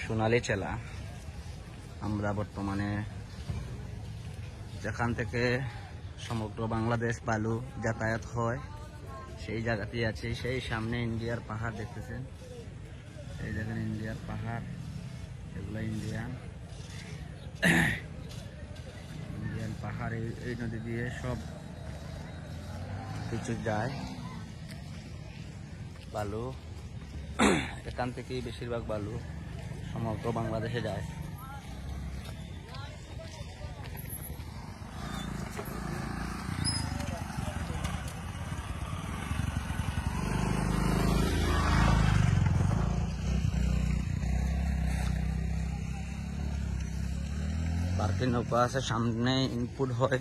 সোনালী চেলা। আমরা বর্তমানে যেখান থেকে সমগ্র বাংলাদেশ বালু যাতায়াত হয় সেই জায়গাতেই আছে। সেই সামনে ইন্ডিয়ার পাহাড় দেখতেছেন, এই দেখেন ইন্ডিয়ার পাহাড়, এগুলো ইন্ডিয়ান পাহাড়। এই নদী দিয়ে সব কিছু যায়, বালু এখান থেকেই বেশিরভাগ বালু সমগ্র বাংলাদেশে যায়। পার্কের নৌকা আছে, সামনে ইনপুট হয়।